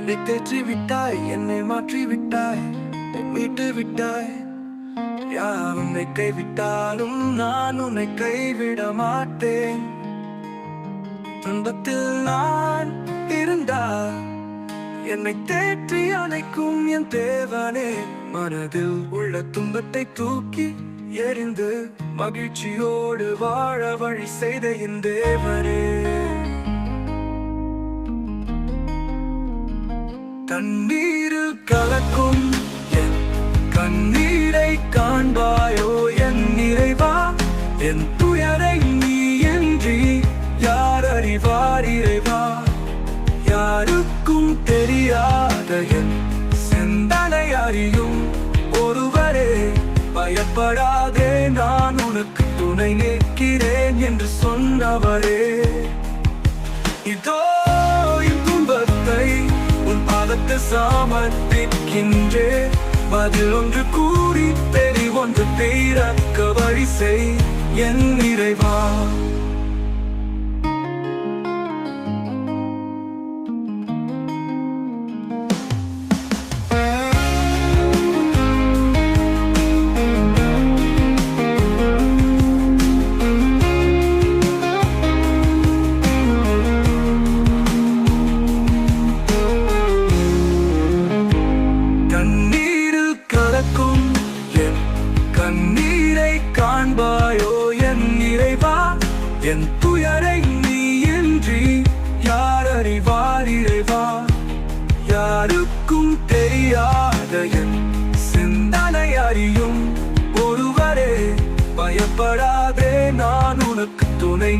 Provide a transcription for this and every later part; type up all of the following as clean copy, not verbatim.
என்னை தேற்றி விட்டாய், என்னை மாற்றி விட்டாய், மீட்டு விட்டாய். யார் உன்னை கைவிட்டாலும் நான் உன்னை கைவிட மாட்டேன். துன்பத்தில் நான் இருந்தால் என்னை தேற்றி அணைக்கும் என் தேவனே. மனதில் உள்ள துன்பத்தை தூக்கி எறிந்து மகிழ்ச்சியோடு வாழ வழி செய்த என் தேவனே. தண்ணீரில் கலக்கும் என் கண்ணீரை காண்பாயோ என் இறைவா. என் துயரை நீ இன்றி யார் அறிவார் இறைவா. யாருக்கும் தெரியாத என் சிந்தனை அறியும் ஒருவரே. பயப்படாதே, நான் உனக்கு துணை நிற்கிறேன் என்று சொன்னவரே. இதோ என் துன்பத்தை உன் பாதத்தில் சமர்ப்பிக்கின்றேன். பதில் ஒன்று கூறி தெரி ஒன்று தீரக்க வழி செய் என் இறைவா. கண்ணீரை காண்பாயோ என் இறைவா. என் துயரை நீ இன்றி யார் அறிவார் இறைவா. யாருக்கும் தெரியாத என் சிந்தனை அறியும் ஒருவரே. பயப்படாதே, நான் உனக்கு துணை.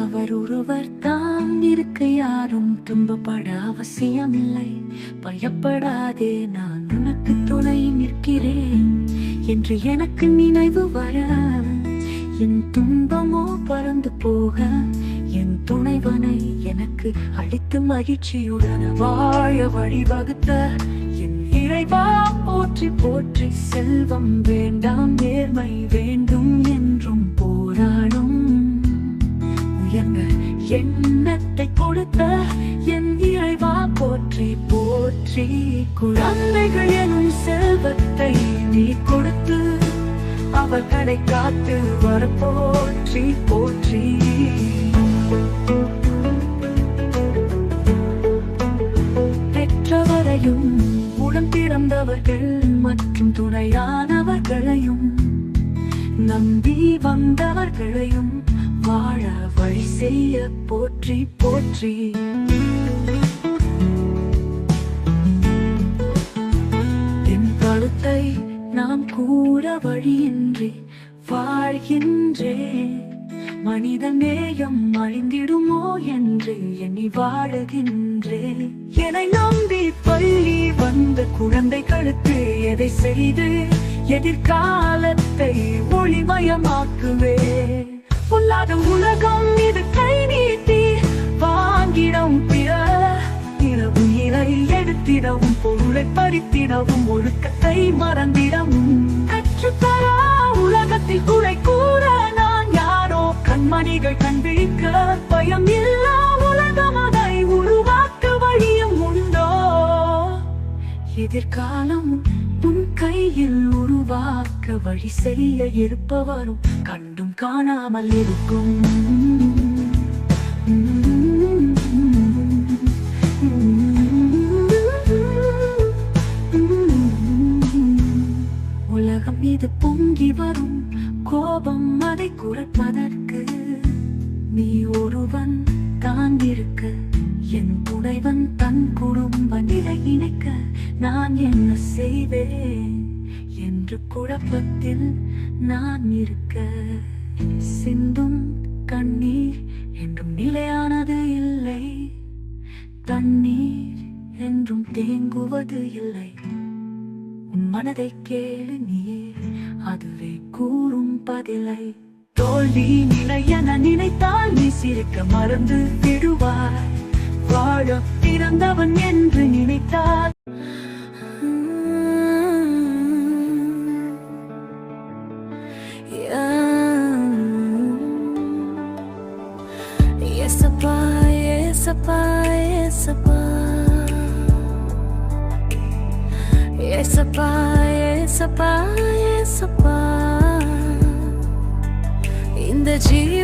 அவர் ஒருவர் தான் இருக்க யாரும் துன்பப்பட அவசியமில்லை. பயப்படாதே, நான் உனக்கு துணை நிற்கிறேன் என்று எனக்கு நினைவு வர. என் துன்பமோ பறந்து போக என் துணைவனை எனக்கு அளித்து மகிழ்ச்சியுடன் வாழ வழிவகுத்த என் இறைவா போற்றி போற்றி. செல்வம் வேண்டாம், நேர்மை வேண்டும் என்றும் போராடும் உயர்ந்த எண்ணத்தை கொடுத்த என் இறைவா போற்றி போற்றி. குழந்தைகள் எனும் செல்வத்தை நீ கொடுத்து அவர்களை காத்து வர போற்றி போற்றி. பெற்றவரையும் உடன் பிறந்தவர்கள் மற்றும் துணையானவர்களையும் நம்பி வந்தவர்களையும் வாழ வழி செய்ய போற்றி போற்றி. என் கழுத்தை நாம் கூற வழியின்றி வாழ்கின்றேன். மனித நேயம் அழிந்திடுமோ என்று எண்ணி வாழுகின்றேன். என்னை நம்பி பள்ளி வந்த குழந்தைகளுக்கு எதை செய்து எதிர்காலத்தை ஒளிமயமாக்குவே. பொல்லாத உலகம் இது கை நீட்டி வாங்கிடும் பிற இரவு இலை எடுத்திடவும் பொருளை பறித்திடவும் ஒழுக்கத்தை மறந்திடவும் கற்றுத்தரா உலகத்தில் குறை கூற நான் யாரோ. கண்மணிகள் கண்விழிக்க பயம் இல்லா உலகம் அதை உருவாக்க வழியும் உண்டோ. எதிர்காலம் உன் கையில் உருவாக்க வழி செய்ய இருப்பவரும் கண்டும் காணாமல் இருக்கும். உலகம் மீது பொங்கி வரும் கோபம் அதை குறைப்பதற்கு நீ ஒருவன் தான் இருக்க. என் துணைவன் தன் குடும்ப நிலை இணைக்க நான் என்ன செய்வேன் என்று குழப்பத்தில் நான் இருக்க. சிந்தும் கண்ணீர் என்றும் நிலையானது இல்லை. தண்ணீர் என்றும் தேங்குவது இல்லை. உன் மனதை கேளு நீயே, அதுவே கூறும் பதிலை. தோல்வி நிலை என நினைத்தால் நீ சிரிக்க மறந்து விடுவாய். வாழ பிறந்தவன் என்று நினைத்தால் Yes, Papa, yes, Papa, yes, Papa. ஏசப்பா ஏசப்பா ஏசப்பா இந்த ஜீவ